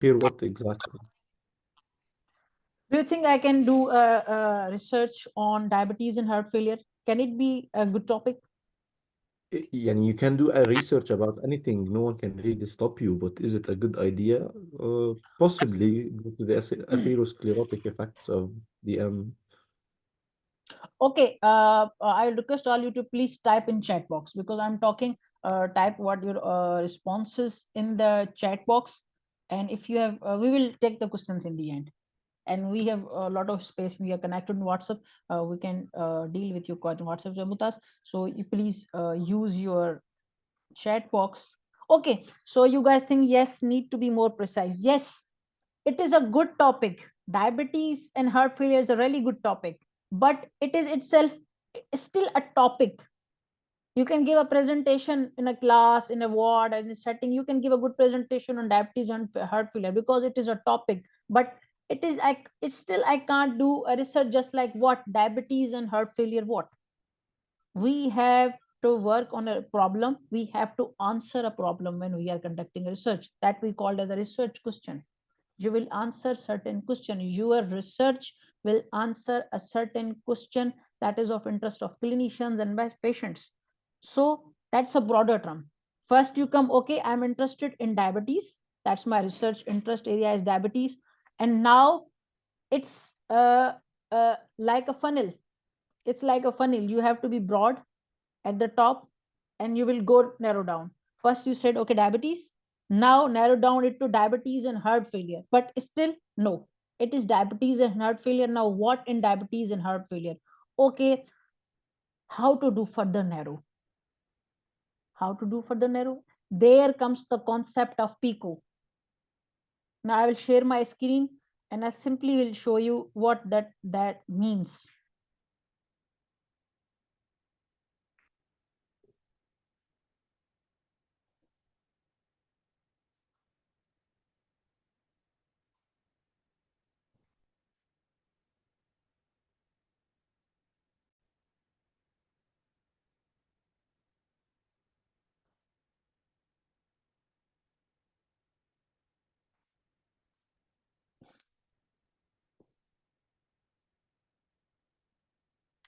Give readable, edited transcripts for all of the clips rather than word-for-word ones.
Hear what exactly? Do you think I can do research on diabetes and heart failure? Can it be a good topic? Yani you can do a research about anything. No one can really stop you, but is it a good idea? Possibly due to the atherosclerotic effects of the Okay, I request all you to please type in chat box because I'm talking. Type what your responses in the chat box, and if you have, we will take the questions in the end. And we have a lot of space. We are connected in WhatsApp. We can deal with your question WhatsApp, Jamutas. So you please use your chat box. Okay, so you guys think yes, need to be more precise. Yes, it is a good topic. Diabetes and heart failure is a really good topic, but it is itself still a topic. You can give a presentation in a class, in a ward, in a setting. You can give a good presentation on diabetes and heart failure because it is a topic. But it's still I can't do a research just like what diabetes and heart failure. What we have to work on a problem. We have to answer a problem when we are conducting research. That we called as a research question. You will answer certain question. Your research will answer a certain question that is of interest of clinicians and patients. So that's a broader term. First you come, okay, I'm interested in diabetes. That's my research interest area is diabetes. And now it's like a funnel. It's like a funnel. You have to be broad at the top and you will go narrow down. First you said, okay, diabetes. Now narrow down it to diabetes and heart failure. But still, no, it is diabetes and heart failure. Now, what in diabetes and heart failure? Okay, how to do further narrow? How to do further narrow? There comes the concept of PICO. Now I will share my screen and I simply will show you what that means.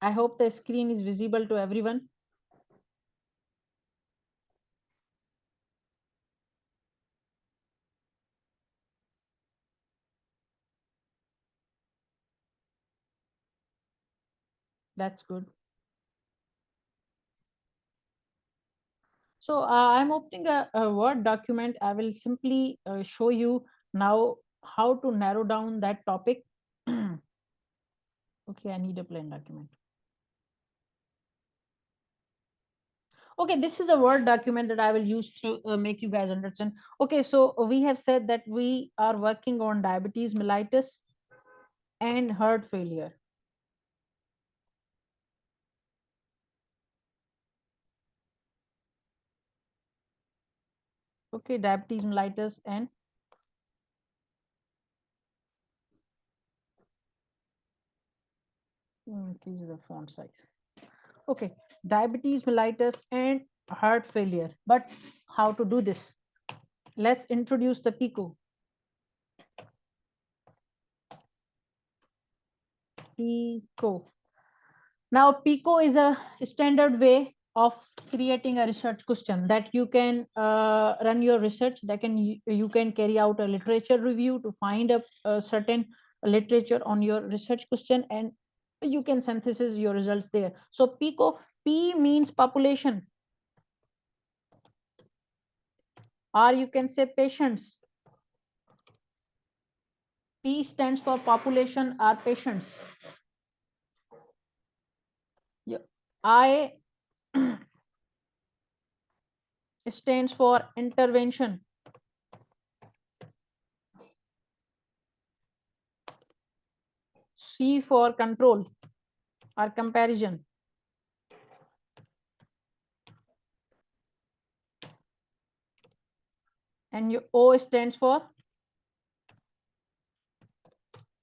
I hope the screen is visible to everyone. That's good. So I'm opening a Word document. I will simply show you now how to narrow down that topic. Okay, I need a plain document. Okay, this is a Word document that I will use to make you guys understand. Okay, so we have said that we are working on diabetes mellitus and heart failure. Okay, diabetes mellitus and increase the font size. Okay, diabetes mellitus and heart failure. But how to do this? Let's introduce the PICO. PICO. Now, PICO is a standard way of creating a research question that you can run your research. That you can carry out a literature review to find a certain literature on your research question, and you can synthesize your results there. So PICO, P means population, or you can say patients. P stands for population or patients. I stands for intervention. C for control or comparison. And your O stands for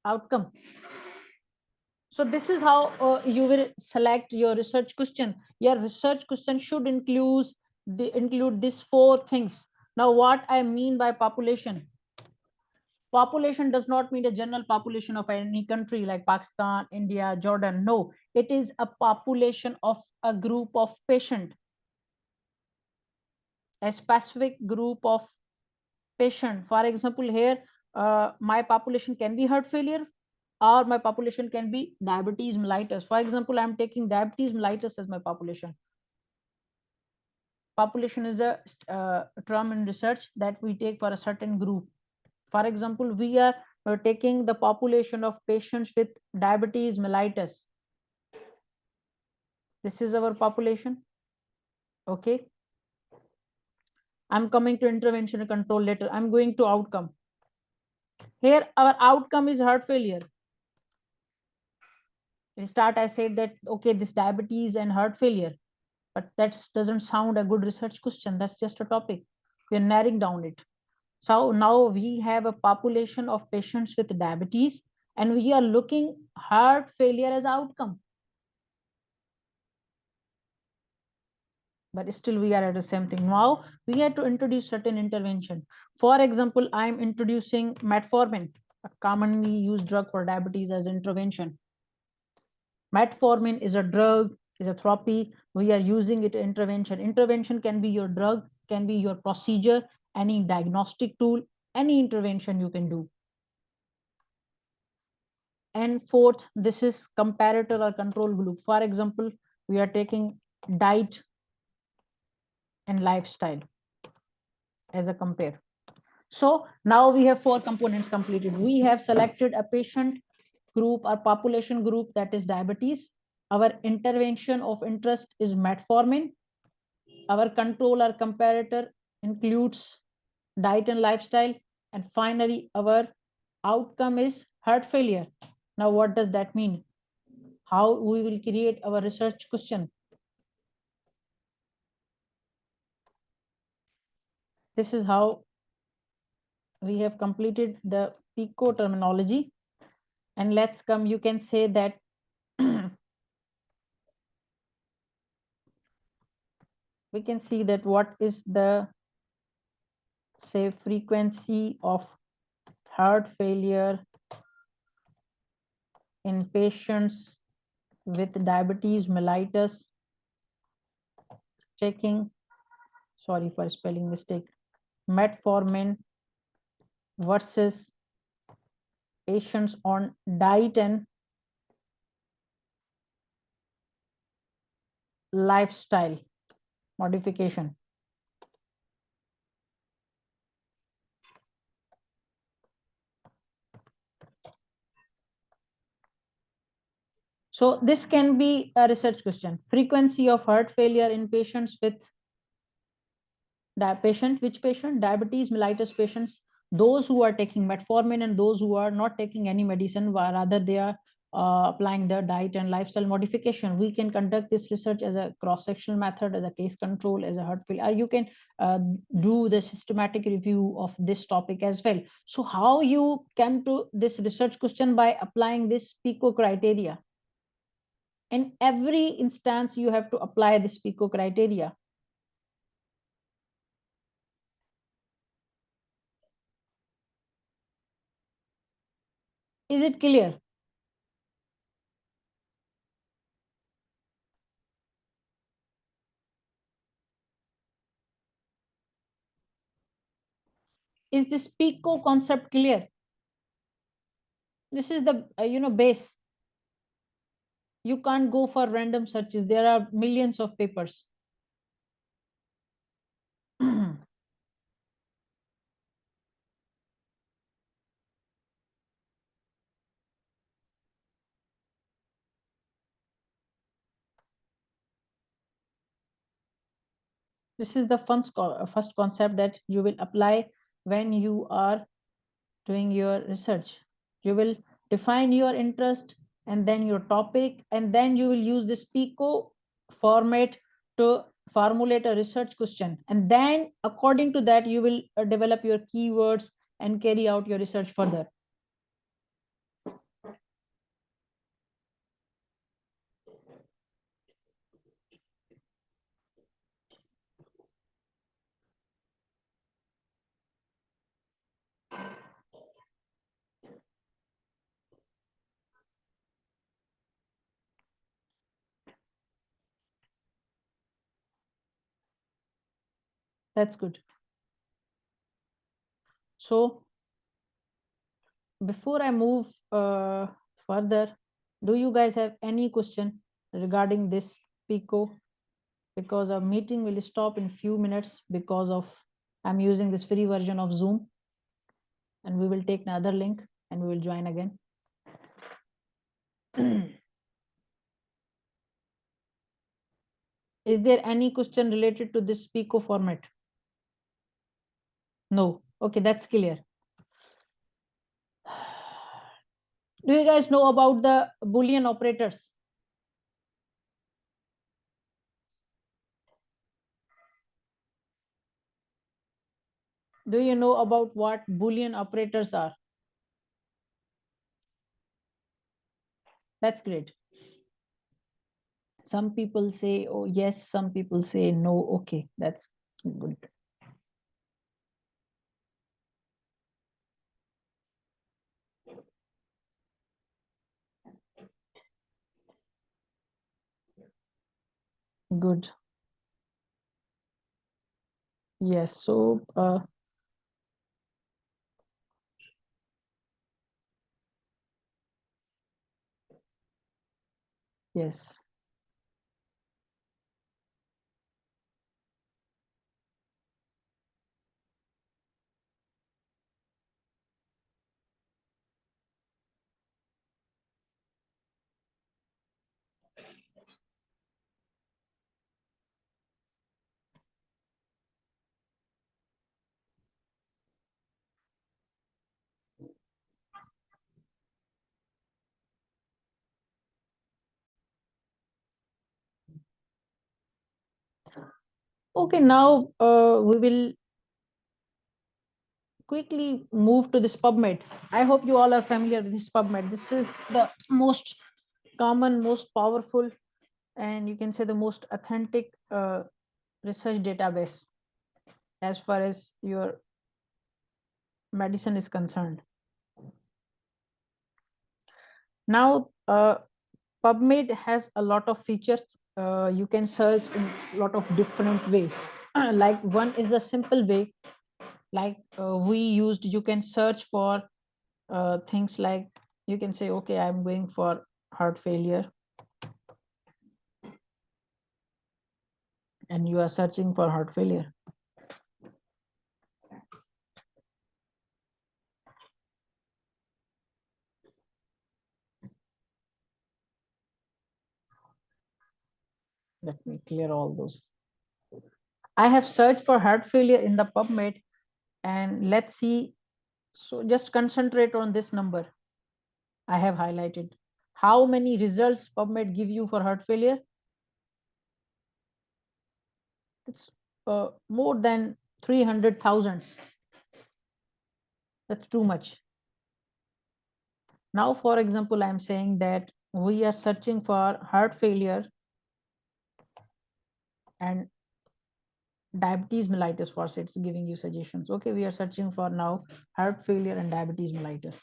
outcome. So this is how you will select your research question. Your research question should include these four things. Now, what I mean by population? Population does not mean a general population of any country like Pakistan, India, Jordan. No, it is a population of a group of patient, a specific group of patient. For example, here my population can be heart failure, or my population can be diabetes mellitus. For example, I'm taking diabetes mellitus as my population. Population is a term in research that we take for a certain group. For example, we are taking the population of patients with diabetes mellitus. This is our population. Okay. I'm coming to intervention and control later. I'm going to outcome. Here, our outcome is heart failure. In start, I said that, okay, this diabetes and heart failure, but that doesn't sound a good research question. That's just a topic. We're narrowing down it. So now we have a population of patients with diabetes, and we are looking heart failure as outcome. But still we are at the same thing. Now we have to introduce certain intervention. For example, I'm introducing metformin, a commonly used drug for diabetes, as intervention. Metformin is a drug, is a therapy. We are using it intervention. Intervention can be your drug, can be your procedure, any diagnostic tool, any intervention you can do. And fourth, this is comparator or control group. For example, we are taking diet and lifestyle as a compare. So now we have 4 components completed. We have selected a patient group or population group, that is diabetes. Our intervention of interest is metformin. Our control or comparator includes diet and lifestyle. And finally, our outcome is heart failure. Now, what does that mean? How we will create our research question? This is how we have completed the PICO terminology. And let's come, you can say that we can see that what is the, say, frequency of heart failure in patients with diabetes mellitus, checking, sorry for spelling mistake, metformin versus patients on diet and lifestyle modification. So this can be a research question. Frequency of heart failure in patients with which patient? Diabetes mellitus patients, those who are taking metformin and those who are not taking any medicine, rather they are applying their diet and lifestyle modification. We can conduct this research as a cross-sectional method, as a case control, as a heart failure. You can do the systematic review of this topic as well. So how you came to this research question? By applying this PICO criteria. In every instance, you have to apply this PICO criteria. Is it clear? Is this PICO concept clear? This is the base. You can't go for random searches. There are millions of papers. This is the first concept that you will apply when you are doing your research. You will define your interest and then your topic, and then you will use this PICO format to formulate a research question. And then according to that, you will develop your keywords and carry out your research further. That's good. So before I move further, do you guys have any question regarding this PICO? Because our meeting will stop in few minutes because of I'm using this free version of Zoom, and we will take another link and we will join again. Is there any question related to this PICO format? No. Okay, that's clear. Do you guys know about the Boolean operators? Do you know about what Boolean operators are? That's great. Some people say, oh, yes, some people say no. Okay, that's good. Good. Yes, so yes. Okay, now we will quickly move to this PubMed. I hope you all are familiar with this PubMed. This is the most common, most powerful, and you can say the most authentic research database as far as your medicine is concerned. Now, PubMed has a lot of features. You can search in a lot of different ways. Like one is the simple way, like we used. You can search for things like you can say, okay, I'm going for heart failure, and you are searching for heart failure. Let me clear all those. I have searched for heart failure in the PubMed, and let's see. So just concentrate on this number I have highlighted. How many results PubMed give you for heart failure? It's more than 300,000. That's too much. Now, for example, I'm saying that we are searching for heart failure and diabetes mellitus. For it's giving you suggestions. Okay, we are searching for now heart failure and diabetes mellitus.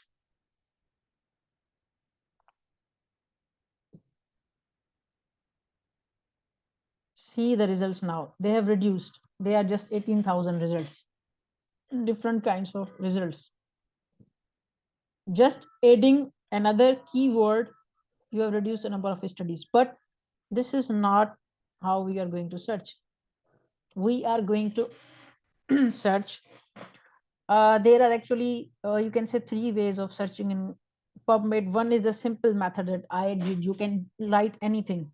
See the results now. They have reduced. They are just 18,000 results. Different kinds of results. Just adding another keyword, you have reduced the number of studies. But this is not how we are going to search. We are going to search. There are actually, you can say, 3 ways of searching in PubMed. One is a simple method that I did. You can write anything.